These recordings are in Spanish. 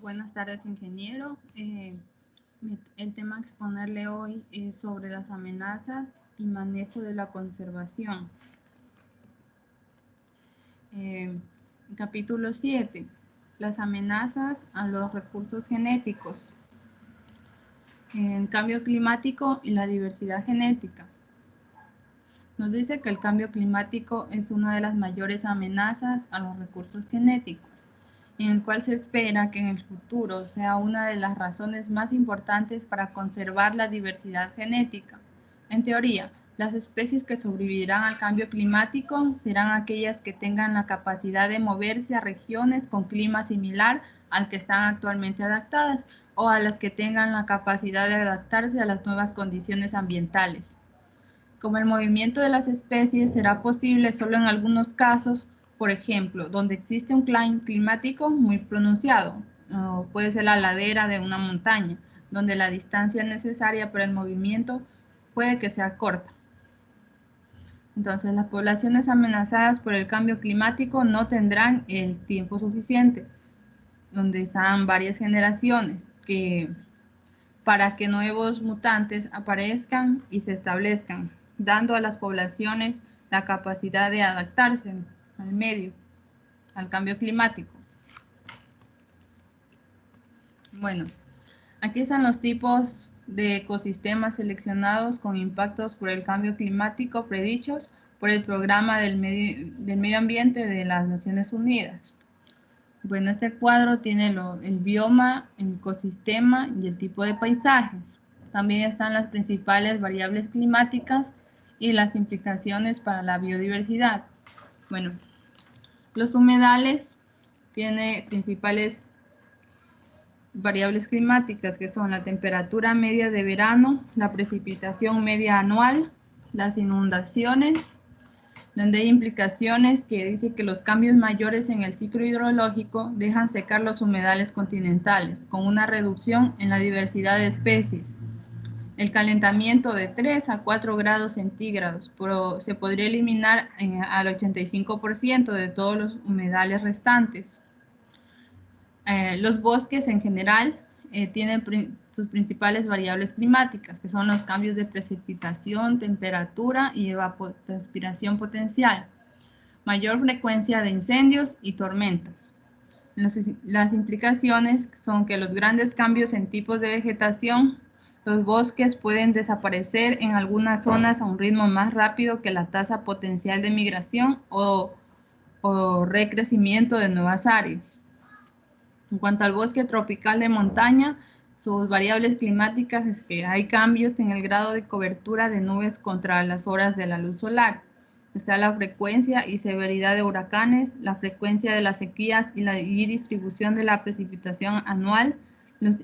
Buenas tardes, ingeniero. El tema a exponerle hoy es sobre las amenazas y manejo de la conservación. Capítulo 7. Las amenazas a los recursos genéticos. El cambio climático y la diversidad genética. Nos dice que el cambio climático es una de las mayores amenazas a los recursos genéticos, en el cual se espera que en el futuro sea una de las razones más importantes para conservar la diversidad genética. En teoría, las especies que sobrevivirán al cambio climático serán aquellas que tengan la capacidad de moverse a regiones con clima similar al que están actualmente adaptadas o a las que tengan la capacidad de adaptarse a las nuevas condiciones ambientales. Como el movimiento de las especies será posible solo en algunos casos, por ejemplo, donde existe un climático muy pronunciado, o puede ser la ladera de una montaña, donde la distancia necesaria para el movimiento puede que sea corta. Entonces, las poblaciones amenazadas por el cambio climático no tendrán el tiempo suficiente, donde están varias generaciones, para que nuevos mutantes aparezcan y se establezcan, dando a las poblaciones la capacidad de adaptarse al medio, al cambio climático. Bueno, aquí están los tipos de ecosistemas seleccionados con impactos por el cambio climático predichos por el Programa del Medio Ambiente de las Naciones Unidas. Bueno, este cuadro tiene el bioma, el ecosistema y el tipo de paisajes. También están las principales variables climáticas y las implicaciones para la biodiversidad. Bueno, los humedales tienen principales variables climáticas que son la temperatura media de verano, la precipitación media anual, las inundaciones, donde hay implicaciones que dice que los cambios mayores en el ciclo hidrológico dejan secar los humedales continentales, con una reducción en la diversidad de especies. El calentamiento de 3 a 4 grados centígrados se podría eliminar al 85% de todos los humedales restantes. Los bosques en general tienen sus principales variables climáticas, que son los cambios de precipitación, temperatura y evapotranspiración potencial, mayor frecuencia de incendios y tormentas. Las implicaciones son que los grandes cambios en tipos de vegetación, los bosques pueden desaparecer en algunas zonas a un ritmo más rápido que la tasa potencial de migración o recrecimiento de nuevas áreas. En cuanto al bosque tropical de montaña, sus variables climáticas es que hay cambios en el grado de cobertura de nubes contra las horas de la luz solar. Está la frecuencia y severidad de huracanes, la frecuencia de las sequías y distribución de la precipitación anual.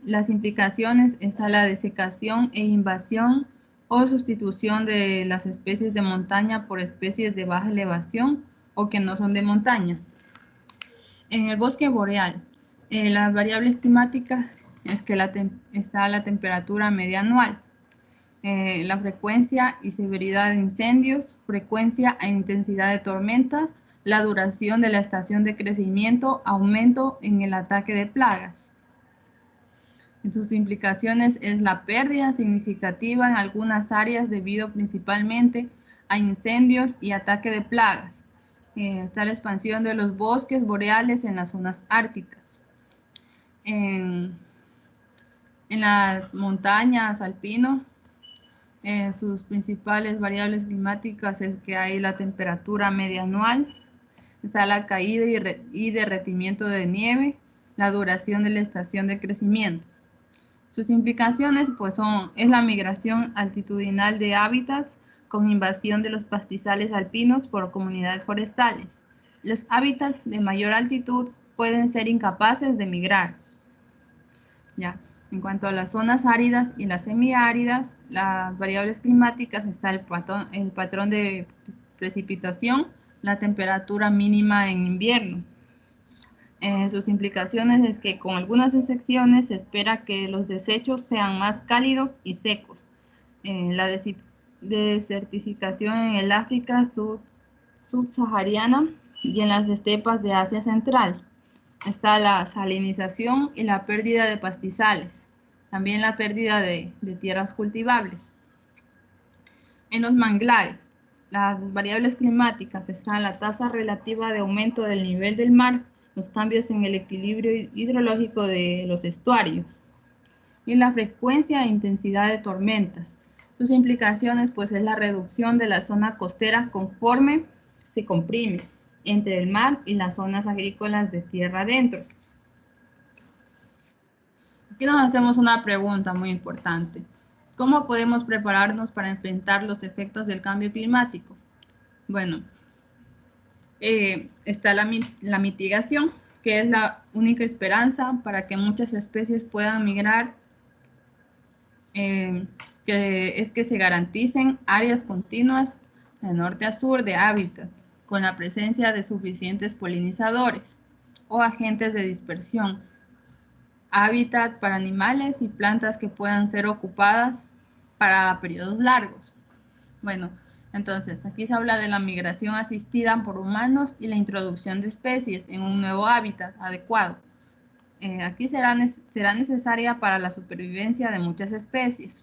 Las implicaciones está la desecación e invasión o sustitución de las especies de montaña por especies de baja elevación o que no son de montaña. En el bosque boreal, las variables climáticas es que está la temperatura media anual, la frecuencia y severidad de incendios, frecuencia e intensidad de tormentas, la duración de la estación de crecimiento, aumento en el ataque de plagas. En sus implicaciones es la pérdida significativa en algunas áreas debido principalmente a incendios y ataque de plagas. Está la expansión de los bosques boreales en las zonas árticas. En las montañas alpino, sus principales variables climáticas es que hay la temperatura media anual, está la caída y derretimiento de nieve, la duración de la estación de crecimiento. Sus implicaciones pues es la migración altitudinal de hábitats con invasión de los pastizales alpinos por comunidades forestales. Los hábitats de mayor altitud pueden ser incapaces de migrar. Ya. En cuanto a las zonas áridas y las semiáridas, las variables climáticas está el patrón de precipitación, la temperatura mínima en invierno. Sus implicaciones es que con algunas excepciones se espera que los desechos sean más cálidos y secos. La desertificación en el África subsahariana y en las estepas de Asia Central. Está la salinización y la pérdida de pastizales. También la pérdida de tierras cultivables. En los manglares, las variables climáticas están la tasa relativa de aumento del nivel del mar, los cambios en el equilibrio hidrológico de los estuarios y la frecuencia e intensidad de tormentas. Sus implicaciones pues es la reducción de la zona costera conforme se comprime entre el mar y las zonas agrícolas de tierra adentro. Aquí nos hacemos una pregunta muy importante. ¿Cómo podemos prepararnos para enfrentar los efectos del cambio climático? Bueno, está la mitigación, que es la única esperanza para que muchas especies puedan migrar, que es que se garanticen áreas continuas de norte a sur de hábitat, con la presencia de suficientes polinizadores o agentes de dispersión, hábitat para animales y plantas que puedan ser ocupadas para periodos largos. Bueno, entonces aquí se habla de la migración asistida por humanos y la introducción de especies en un nuevo hábitat adecuado. Aquí será necesaria para la supervivencia de muchas especies.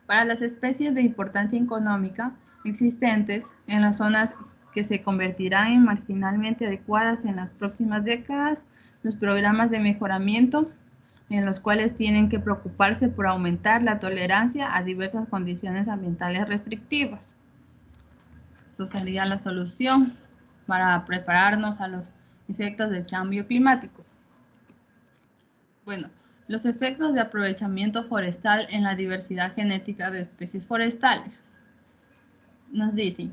Para las especies de importancia económica existentes en las zonas que se convertirán en marginalmente adecuadas en las próximas décadas, los programas de mejoramiento en los cuales tienen que preocuparse por aumentar la tolerancia a diversas condiciones ambientales restrictivas. Esto sería la solución para prepararnos a los efectos del cambio climático. Bueno, los efectos de aprovechamiento forestal en la diversidad genética de especies forestales. Nos dicen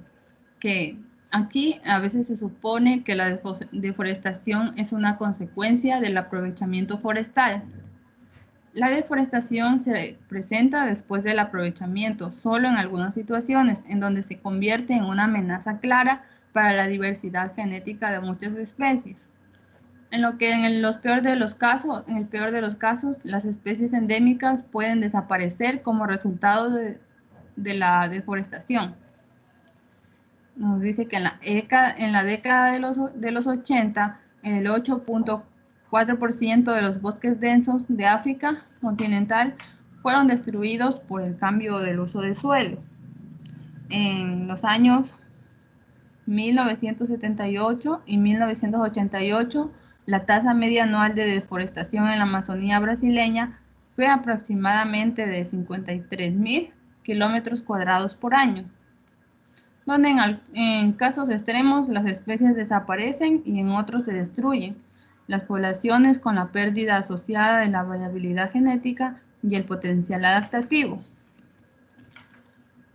que aquí a veces se supone que la deforestación es una consecuencia del aprovechamiento forestal. La deforestación se presenta después del aprovechamiento, solo en algunas situaciones, en donde se convierte en una amenaza clara para la diversidad genética de muchas especies. En el peor de los casos, las especies endémicas pueden desaparecer como resultado de la deforestación. Nos dice que en la década de los 80, el 8.4% de los bosques densos de África continental fueron destruidos por el cambio del uso del suelo. En los años 1978 y 1988, la tasa media anual de deforestación en la Amazonía brasileña fue aproximadamente de 53.000 kilómetros cuadrados por año, donde en casos extremos las especies desaparecen y en otros se destruyen. Las poblaciones con la pérdida asociada de la variabilidad genética y el potencial adaptativo.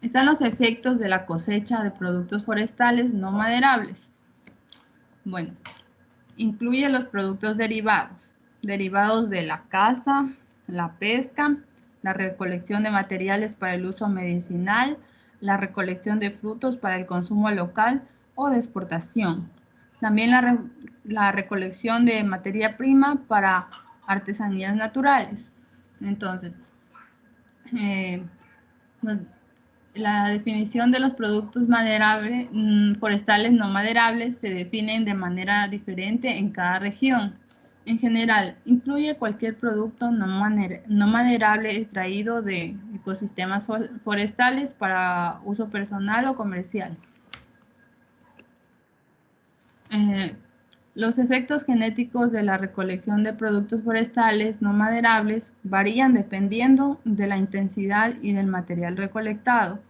Están los efectos de la cosecha de productos forestales no maderables. Bueno, incluye los productos derivados de la caza, la pesca, la recolección de materiales para el uso medicinal, la recolección de frutos para el consumo local o de exportación. También la recolección de materia prima para artesanías naturales. Entonces, la definición de los productos forestales no maderables se definen de manera diferente en cada región. En general, incluye cualquier producto no maderable extraído de ecosistemas forestales para uso personal o comercial. Los efectos genéticos de la recolección de productos forestales no maderables varían dependiendo de la intensidad y del material recolectado.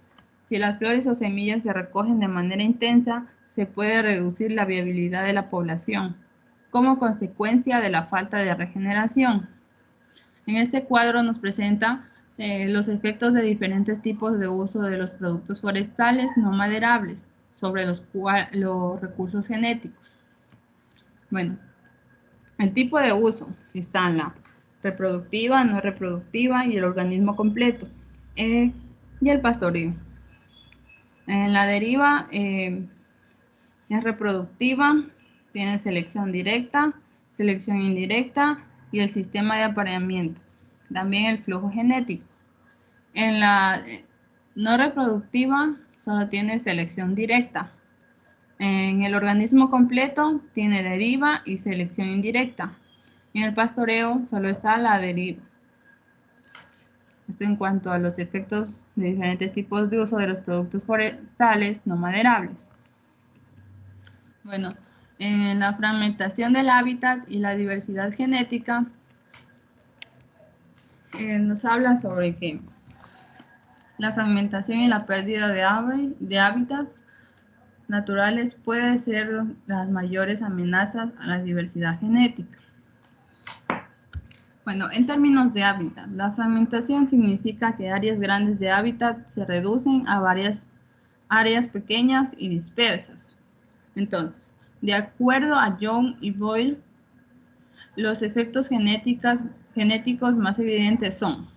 Si las flores o semillas se recogen de manera intensa, se puede reducir la viabilidad de la población, como consecuencia de la falta de regeneración. En este cuadro nos presenta los efectos de diferentes tipos de uso de los productos forestales no maderables sobre los recursos genéticos. Bueno, el tipo de uso está en la reproductiva, no reproductiva y el organismo completo, y el pastoreo. En la deriva es reproductiva, tiene selección directa, selección indirecta y el sistema de apareamiento, también el flujo genético. En la no reproductiva solo tiene selección directa. En el organismo completo tiene deriva y selección indirecta. En el pastoreo solo está la deriva. Esto en cuanto a los efectos de diferentes tipos de uso de los productos forestales no maderables. Bueno, en la fragmentación del hábitat y la diversidad genética, nos habla sobre que la fragmentación y la pérdida de hábitats naturales puede ser las mayores amenazas a la diversidad genética. Bueno, en términos de hábitat, la fragmentación significa que áreas grandes de hábitat se reducen a varias áreas pequeñas y dispersas. Entonces, de acuerdo a Young y Boyle, los efectos genéticos más evidentes son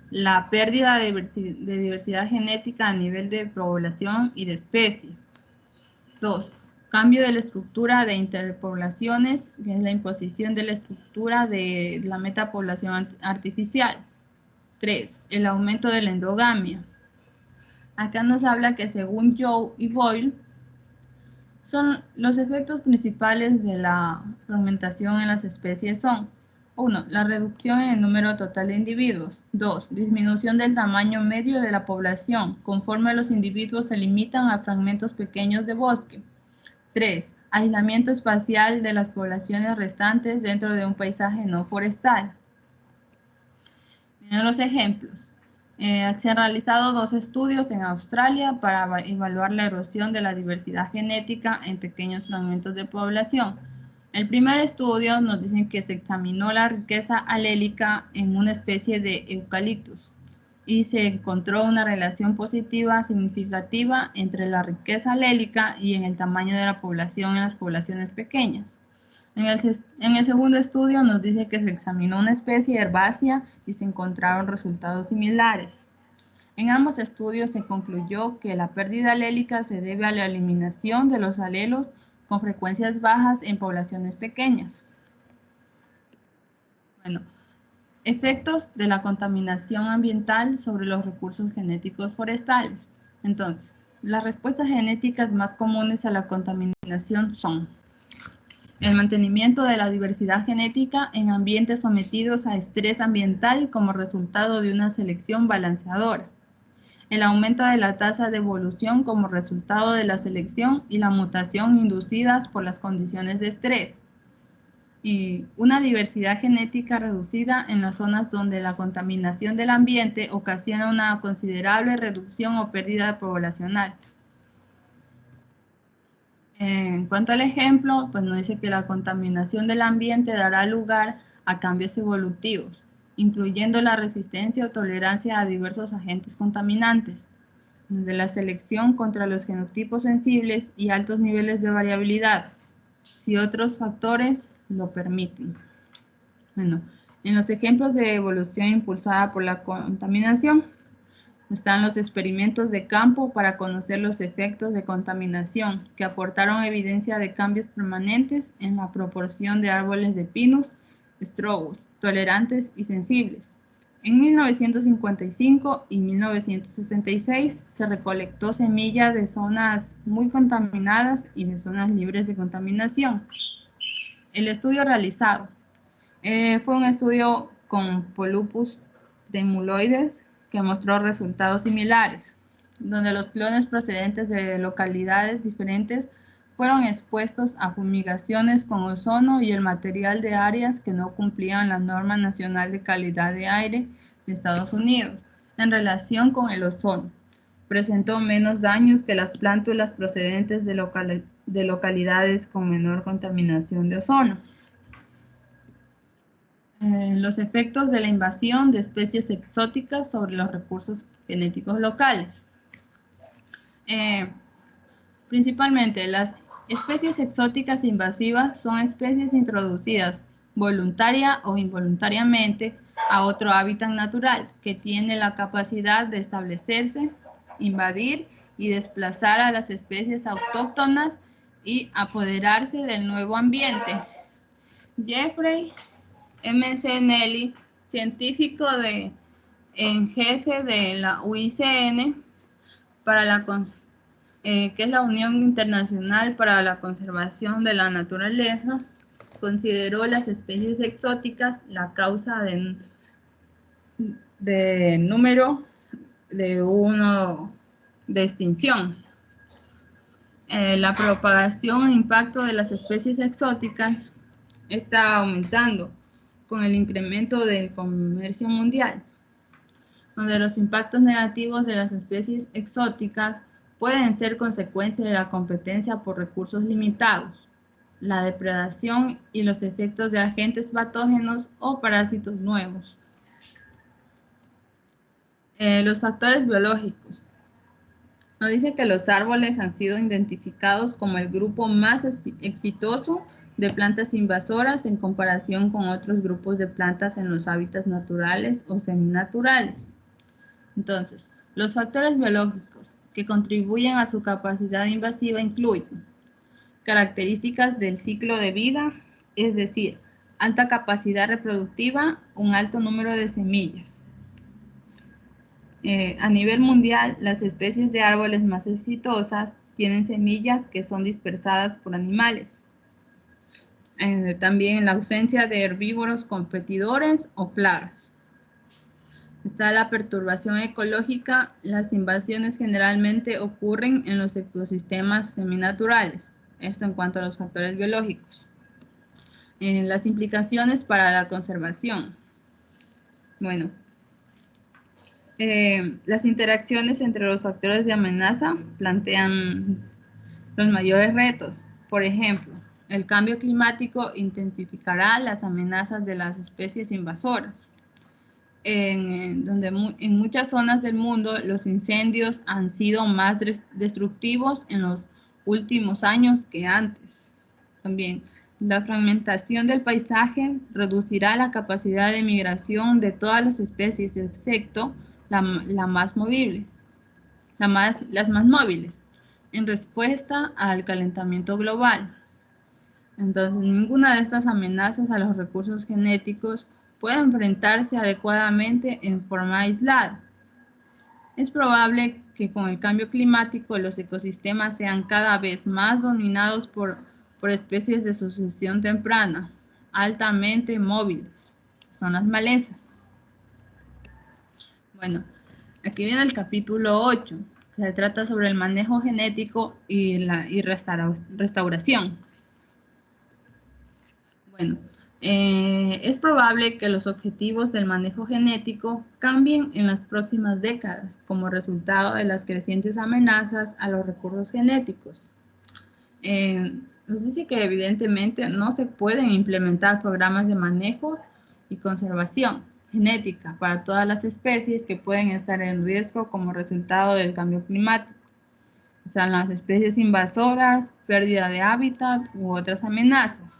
la pérdida de diversidad genética a nivel de población y de especie. 2. Cambio de la estructura de interpoblaciones, que es la imposición de la estructura de la metapoblación artificial. 3. El aumento de la endogamia. Acá nos habla que según Young y Boyle, son los efectos principales de la fragmentación en las especies son 1. La reducción en el número total de individuos. 2. Disminución del tamaño medio de la población, conforme los individuos se limitan a fragmentos pequeños de bosque. 3. Aislamiento espacial de las poblaciones restantes dentro de un paisaje no forestal. Miren los ejemplos. Se han realizado 2 estudios en Australia para evaluar la erosión de la diversidad genética en pequeños fragmentos de población. El primer estudio nos dice que se examinó la riqueza alélica en una especie de eucaliptus y se encontró una relación positiva significativa entre la riqueza alélica y en el tamaño de la población en las poblaciones pequeñas. En el segundo estudio nos dice que se examinó una especie herbácea y se encontraron resultados similares. En ambos estudios se concluyó que la pérdida alélica se debe a la eliminación de los alelos con frecuencias bajas en poblaciones pequeñas. Bueno, efectos de la contaminación ambiental sobre los recursos genéticos forestales. Entonces, las respuestas genéticas más comunes a la contaminación son el mantenimiento de la diversidad genética en ambientes sometidos a estrés ambiental como resultado de una selección balanceadora. El aumento de la tasa de evolución como resultado de la selección y la mutación inducidas por las condiciones de estrés. Y una diversidad genética reducida en las zonas donde la contaminación del ambiente ocasiona una considerable reducción o pérdida poblacional. En cuanto al ejemplo, pues nos dice que la contaminación del ambiente dará lugar a cambios evolutivos, incluyendo la resistencia o tolerancia a diversos agentes contaminantes, desde la selección contra los genotipos sensibles y altos niveles de variabilidad, si otros factores lo permiten. Bueno, en los ejemplos de evolución impulsada por la contaminación, están los experimentos de campo para conocer los efectos de contaminación, que aportaron evidencia de cambios permanentes en la proporción de árboles de Pinus strobus, tolerantes y sensibles. En 1955 y 1966 se recolectó semilla de zonas muy contaminadas y de zonas libres de contaminación. El estudio realizado fue un estudio con Polypus tremuloides que mostró resultados similares, donde los clones procedentes de localidades diferentes fueron expuestos a fumigaciones con ozono y el material de áreas que no cumplían la norma nacional de calidad de aire de Estados Unidos en relación con el ozono. Presentó menos daños que las plántulas procedentes de localidades con menor contaminación de ozono. Los efectos de la invasión de especies exóticas sobre los recursos genéticos locales. Principalmente, las especies exóticas invasivas son especies introducidas voluntaria o involuntariamente a otro hábitat natural que tiene la capacidad de establecerse, invadir y desplazar a las especies autóctonas y apoderarse del nuevo ambiente. Jeffrey M.C. Nelly, científico en jefe de la UICN, que es la Unión Internacional para la Conservación de la Naturaleza, consideró las especies exóticas la causa de número de uno de extinción. La propagación e impacto de las especies exóticas está aumentando con el incremento del comercio mundial, donde los impactos negativos de las especies exóticas pueden ser consecuencia de la competencia por recursos limitados, la depredación y los efectos de agentes patógenos o parásitos nuevos. Los factores biológicos. Nos dice que los árboles han sido identificados como el grupo más exitoso de plantas invasoras en comparación con otros grupos de plantas en los hábitats naturales o seminaturales. Entonces, los factores biológicos que contribuyen a su capacidad invasiva incluyen características del ciclo de vida, es decir, alta capacidad reproductiva, un alto número de semillas. A nivel mundial, las especies de árboles más exitosas tienen semillas que son dispersadas por animales. También la ausencia de herbívoros competidores o plagas. Está la perturbación ecológica. Las invasiones generalmente ocurren en los ecosistemas seminaturales. Esto en cuanto a los factores biológicos. Las implicaciones para la conservación. Bueno, las interacciones entre los factores de amenaza plantean los mayores retos. Por ejemplo, el cambio climático intensificará las amenazas de las especies invasoras. En muchas zonas del mundo los incendios han sido más destructivos en los últimos años que antes. También, la fragmentación del paisaje reducirá la capacidad de migración de todas las especies, excepto las más móviles, en respuesta al calentamiento global. Entonces, ninguna de estas amenazas a los recursos genéticos puede enfrentarse adecuadamente en forma aislada. Es probable que con el cambio climático los ecosistemas sean cada vez más dominados por especies de sucesión temprana, altamente móviles, son las malezas. Bueno, aquí viene el capítulo 8, que se trata sobre el manejo genético y restauración. Bueno, es probable que los objetivos del manejo genético cambien en las próximas décadas como resultado de las crecientes amenazas a los recursos genéticos. Nos dice que evidentemente no se pueden implementar programas de manejo y conservación genética para todas las especies que pueden estar en riesgo como resultado del cambio climático. O sea, las especies invasoras, pérdida de hábitat u otras amenazas.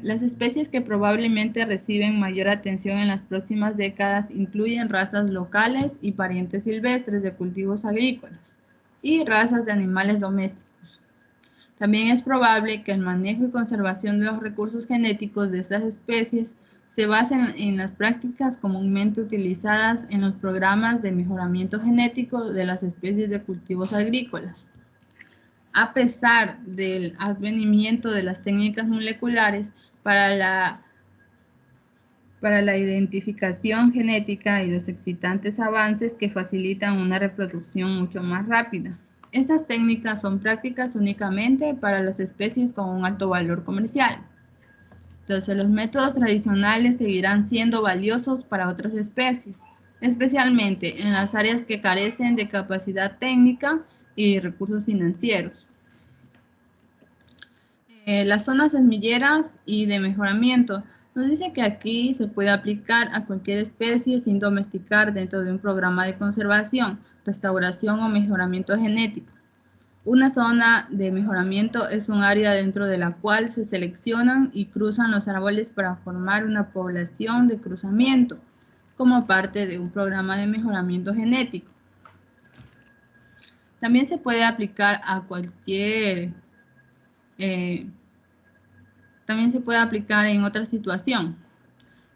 Las especies que probablemente reciben mayor atención en las próximas décadas incluyen razas locales y parientes silvestres de cultivos agrícolas y razas de animales domésticos. También es probable que el manejo y conservación de los recursos genéticos de estas especies se basen en las prácticas comúnmente utilizadas en los programas de mejoramiento genético de las especies de cultivos agrícolas. A pesar del advenimiento de las técnicas moleculares para la identificación genética y los excitantes avances que facilitan una reproducción mucho más rápida. Estas técnicas son prácticas únicamente para las especies con un alto valor comercial. Entonces, los métodos tradicionales seguirán siendo valiosos para otras especies, especialmente en las áreas que carecen de capacidad técnica y recursos financieros. Las zonas semilleras y de mejoramiento. Nos dice que aquí se puede aplicar a cualquier especie sin domesticar dentro de un programa de conservación, restauración o mejoramiento genético. Una zona de mejoramiento es un área dentro de la cual se seleccionan y cruzan los árboles para formar una población de cruzamiento, como parte de un programa de mejoramiento genético. También se puede aplicar a también se puede aplicar en otra situación,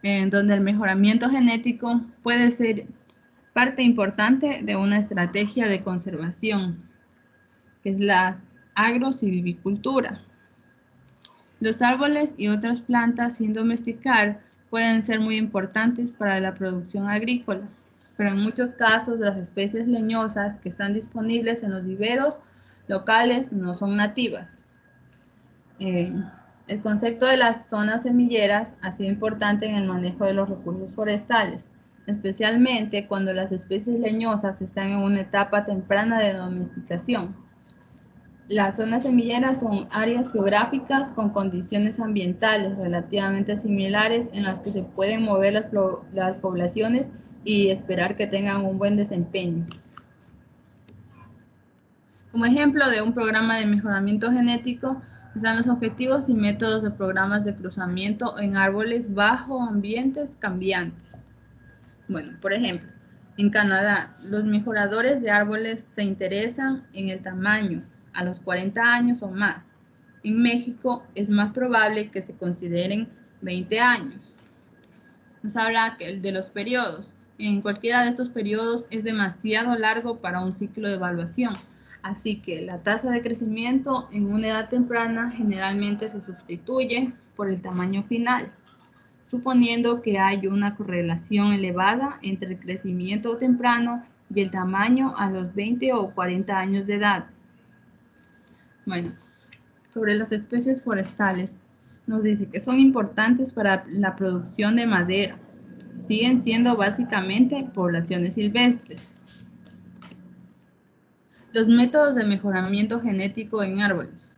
en donde el mejoramiento genético puede ser parte importante de una estrategia de conservación, que es la agrosilvicultura. Los árboles y otras plantas sin domesticar pueden ser muy importantes para la producción agrícola, pero en muchos casos las especies leñosas que están disponibles en los viveros locales no son nativas. El concepto de las zonas semilleras ha sido importante en el manejo de los recursos forestales, especialmente cuando las especies leñosas están en una etapa temprana de domesticación. Las zonas semilleras son áreas geográficas con condiciones ambientales relativamente similares en las que se pueden mover las poblaciones y esperar que tengan un buen desempeño. Como ejemplo de un programa de mejoramiento genético están los objetivos y métodos de programas de cruzamiento en árboles bajo ambientes cambiantes. Bueno, por ejemplo, en Canadá, los mejoradores de árboles se interesan en el tamaño a los 40 años o más. En México es más probable que se consideren 20 años. Nos habla de los periodos. En cualquiera de estos periodos es demasiado largo para un ciclo de evaluación. Así que la tasa de crecimiento en una edad temprana generalmente se sustituye por el tamaño final, suponiendo que hay una correlación elevada entre el crecimiento temprano y el tamaño a los 20 o 40 años de edad. Bueno, sobre las especies forestales, nos dice que son importantes para la producción de madera. Siguen siendo básicamente poblaciones silvestres. Los métodos de mejoramiento genético en árboles.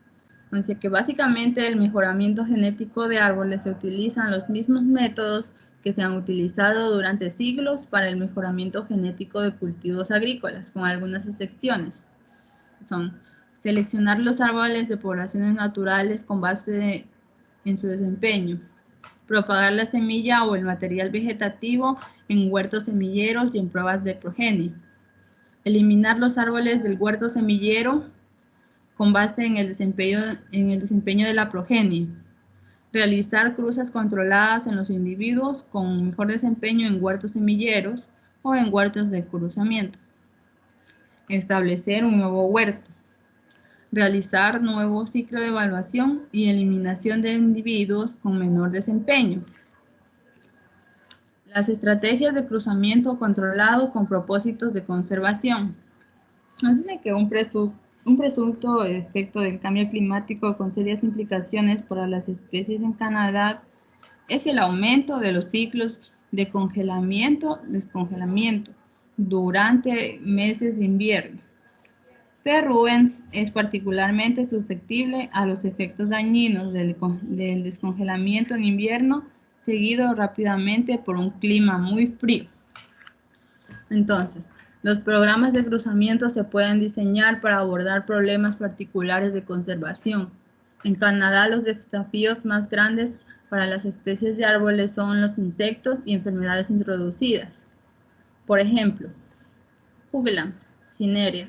Dice que básicamente el mejoramiento genético de árboles se utilizan los mismos métodos que se han utilizado durante siglos para el mejoramiento genético de cultivos agrícolas, con algunas excepciones. Son seleccionar los árboles de poblaciones naturales con base en su desempeño, propagar la semilla o el material vegetativo en huertos semilleros y en pruebas de progenie, eliminar los árboles del huerto semillero con base en el desempeño de la progenie, realizar cruzas controladas en los individuos con mejor desempeño en huertos semilleros o en huertos de cruzamiento, establecer un nuevo huerto, realizar nuevo ciclo de evaluación y eliminación de individuos con menor desempeño. Las estrategias de cruzamiento controlado con propósitos de conservación. Nos dice que un presunto efecto del cambio climático con serias implicaciones para las especies en Canadá es el aumento de los ciclos de congelamiento-descongelamiento durante meses de invierno. P. rubens es particularmente susceptible a los efectos dañinos del descongelamiento en invierno, seguido rápidamente por un clima muy frío. Entonces, los programas de cruzamiento se pueden diseñar para abordar problemas particulares de conservación. En Canadá, los desafíos más grandes para las especies de árboles son los insectos y enfermedades introducidas. Por ejemplo, Juglans cinerea,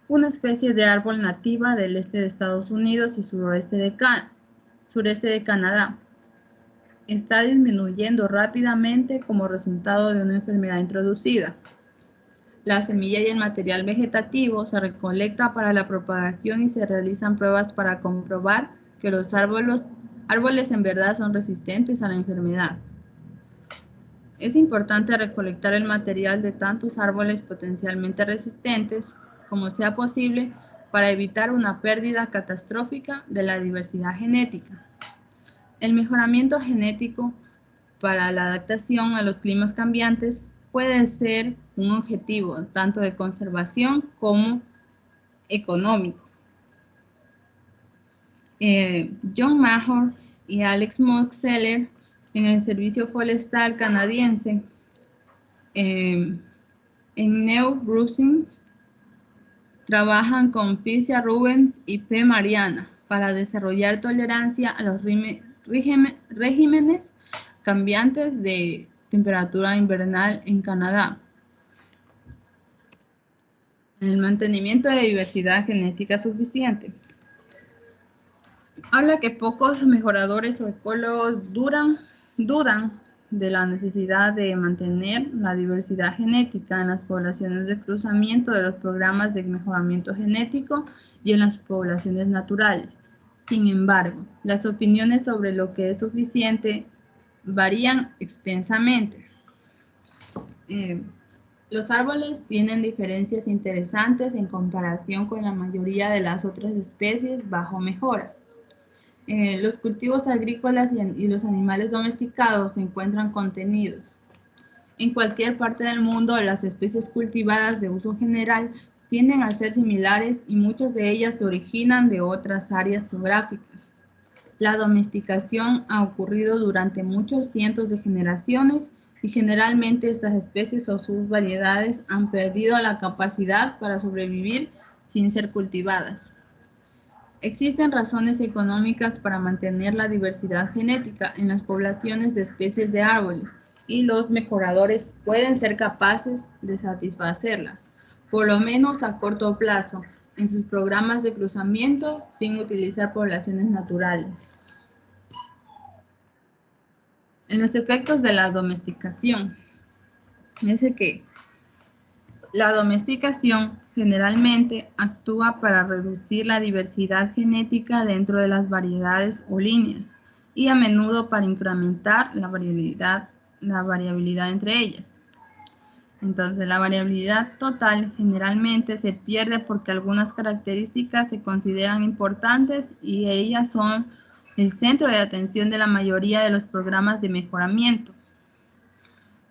una especie de árbol nativa del este de Estados Unidos y sureste de Canadá, está disminuyendo rápidamente como resultado de una enfermedad introducida. La semilla y el material vegetativo se recolecta para la propagación y se realizan pruebas para comprobar que los árboles en verdad son resistentes a la enfermedad. Es importante recolectar el material de tantos árboles potencialmente resistentes como sea posible para evitar una pérdida catastrófica de la diversidad genética. El mejoramiento genético para la adaptación a los climas cambiantes puede ser un objetivo tanto de conservación como económico. John Mahor y Alex Moxeller en el Servicio Forestal Canadiense en New Brunswick trabajan con P. rubens y P. mariana para desarrollar tolerancia a los regímenes cambiantes de temperatura invernal en Canadá. El mantenimiento de diversidad genética suficiente. Habla que pocos mejoradores o ecólogos dudan de la necesidad de mantener la diversidad genética en las poblaciones de cruzamiento de los programas de mejoramiento genético y en las poblaciones naturales. Sin embargo, las opiniones sobre lo que es suficiente varían extensamente. Los árboles tienen diferencias interesantes en comparación con la mayoría de las otras especies bajo mejora. Los cultivos agrícolas y los animales domesticados se encuentran contenidos. En cualquier parte del mundo, las especies cultivadas de uso general tienden a ser similares y muchas de ellas se originan de otras áreas geográficas. La domesticación ha ocurrido durante muchos cientos de generaciones y generalmente estas especies o sus variedades han perdido la capacidad para sobrevivir sin ser cultivadas. Existen razones económicas para mantener la diversidad genética en las poblaciones de especies de árboles y los mejoradores pueden ser capaces de satisfacerlas, por lo menos a corto plazo, en sus programas de cruzamiento sin utilizar poblaciones naturales. En los efectos de la domesticación, dice que la domesticación generalmente actúa para reducir la diversidad genética dentro de las variedades o líneas y a menudo para incrementar la variabilidad entre ellas. Entonces, la variabilidad total generalmente se pierde porque algunas características se consideran importantes y ellas son el centro de atención de la mayoría de los programas de mejoramiento.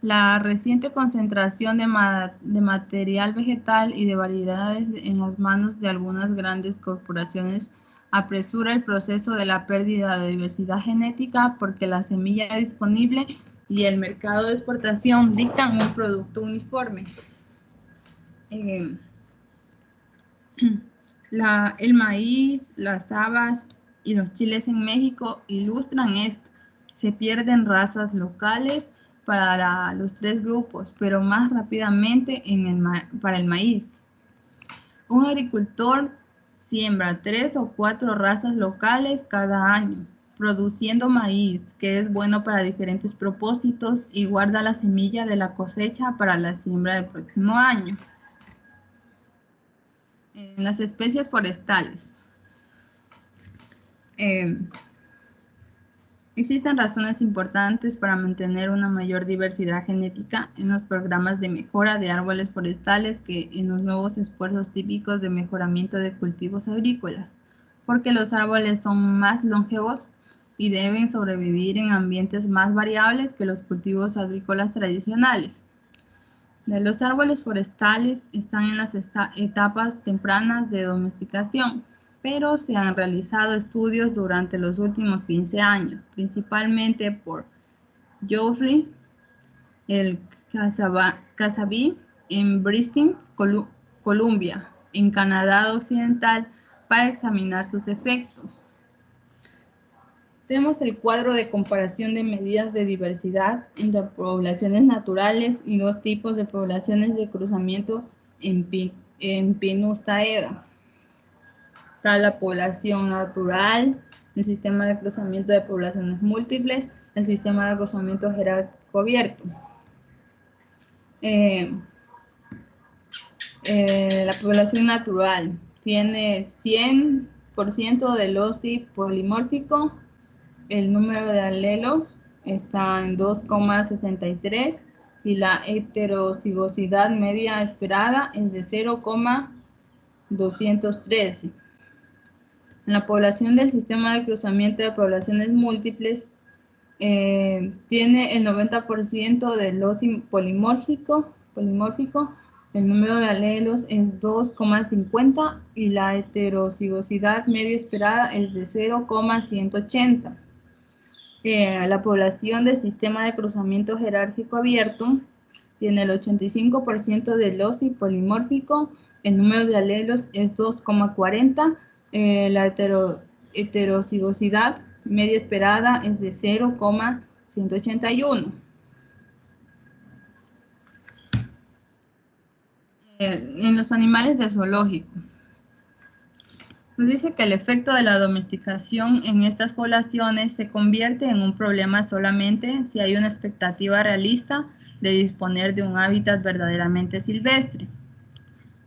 La reciente concentración de material vegetal y de variedades en las manos de algunas grandes corporaciones apresura el proceso de la pérdida de diversidad genética porque la semilla disponible y el mercado de exportación dictan un producto uniforme. El maíz, las habas y los chiles en México ilustran esto. Se pierden razas locales para los tres grupos, pero más rápidamente para el maíz. Un agricultor siembra 3 o 4 razas locales cada año, produciendo maíz, que es bueno para diferentes propósitos, y guarda la semilla de la cosecha para la siembra del próximo año. En las especies forestales. Existen razones importantes para mantener una mayor diversidad genética en los programas de mejora de árboles forestales que en los nuevos esfuerzos típicos de mejoramiento de cultivos agrícolas, porque los árboles son más longevos y deben sobrevivir en ambientes más variables que los cultivos agrícolas tradicionales. Los árboles forestales están en las etapas tempranas de domesticación, pero se han realizado estudios durante los últimos 15 años, principalmente por Geoffrey, el Casabí, en Bristol, Columbia, en Canadá Occidental, para examinar sus efectos. Tenemos el cuadro de comparación de medidas de diversidad entre poblaciones naturales y dos tipos de poblaciones de cruzamiento en Pinus taeda. Está la población natural, el sistema de cruzamiento de poblaciones múltiples, el sistema de cruzamiento jerárquico abierto. La población natural tiene 100% del OSI polimórfico. El número de alelos está en 2,63 y la heterocigosidad media esperada es de 0,213. En la población del sistema de cruzamiento de poblaciones múltiples tiene el 90% del OSI polimórfico. El número de alelos es 2,50 y la heterocigosidad media esperada es de 0,180. La población del sistema de cruzamiento jerárquico abierto tiene el 85% del OSI polimórfico, el número de alelos es 2,40, la heterocigosidad media esperada es de 0,181. En los animales del zoológico. Nos dice que el efecto de la domesticación en estas poblaciones se convierte en un problema solamente si hay una expectativa realista de disponer de un hábitat verdaderamente silvestre.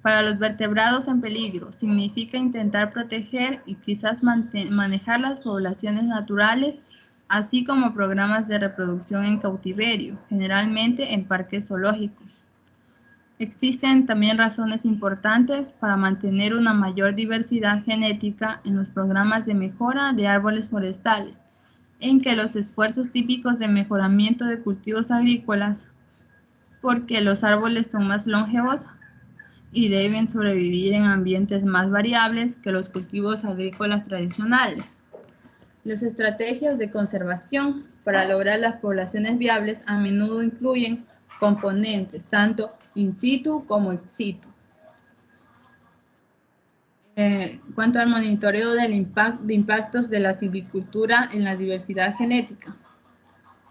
Para los vertebrados en peligro, significa intentar proteger y quizás manejar las poblaciones naturales, así como programas de reproducción en cautiverio, generalmente en parques zoológicos. Existen también razones importantes para mantener una mayor diversidad genética en los programas de mejora de árboles forestales, en que los esfuerzos típicos de mejoramiento de cultivos agrícolas, porque los árboles son más longevos y deben sobrevivir en ambientes más variables que los cultivos agrícolas tradicionales. Las estrategias de conservación para lograr las poblaciones viables a menudo incluyen componentes tanto in situ como ex situ. En cuanto al monitoreo de impactos de la silvicultura en la diversidad genética,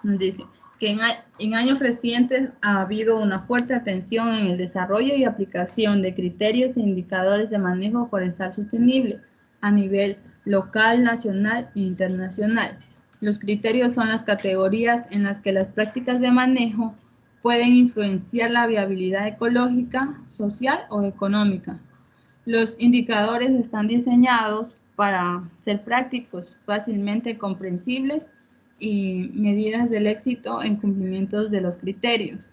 nos dice que en años recientes ha habido una fuerte atención en el desarrollo y aplicación de criterios e indicadores de manejo forestal sostenible a nivel local, nacional e internacional. Los criterios son las categorías en las que las prácticas de manejo pueden influenciar la viabilidad ecológica, social o económica. Los indicadores están diseñados para ser prácticos, fácilmente comprensibles y medidas del éxito en cumplimiento de los criterios.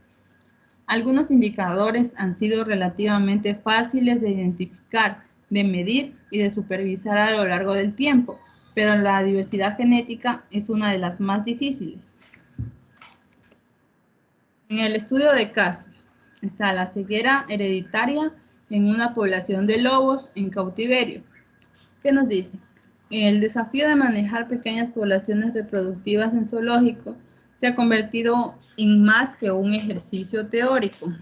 Algunos indicadores han sido relativamente fáciles de identificar, de medir y de supervisar a lo largo del tiempo, pero la diversidad genética es una de las más difíciles. En el estudio de caso está la ceguera hereditaria en una población de lobos en cautiverio. ¿Qué nos dice? El desafío de manejar pequeñas poblaciones reproductivas en zoológicos se ha convertido en más que un ejercicio teórico,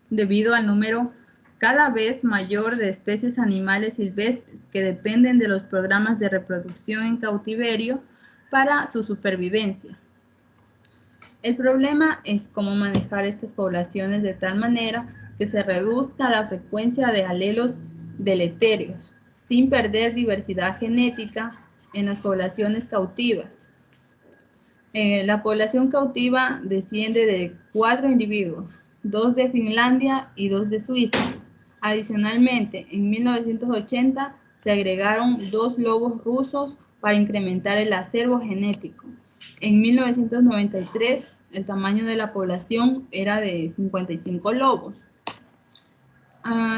debido al número cada vez mayor de especies animales silvestres que dependen de los programas de reproducción en cautiverio para su supervivencia. El problema es cómo manejar estas poblaciones de tal manera que se reduzca la frecuencia de alelos deleterios, sin perder diversidad genética en las poblaciones cautivas. La población cautiva desciende de 4 individuos, 2 de Finlandia y 2 de Suiza. Adicionalmente, en 1980 se agregaron 2 lobos rusos para incrementar el acervo genético. En 1993, el tamaño de la población era de 55 lobos.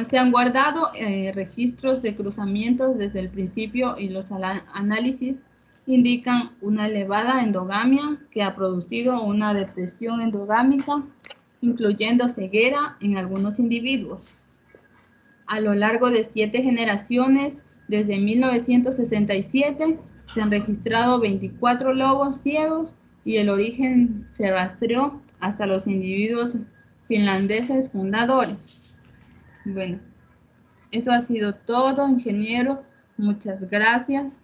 Se han guardado registros de cruzamientos desde el principio y los análisis indican una elevada endogamia que ha producido una depresión endogámica, incluyendo ceguera en algunos individuos. A lo largo de 7 generaciones, desde 1967, se han registrado 24 lobos ciegos y el origen se rastreó hasta los individuos finlandeses fundadores. Bueno, eso ha sido todo, ingeniero. Muchas gracias.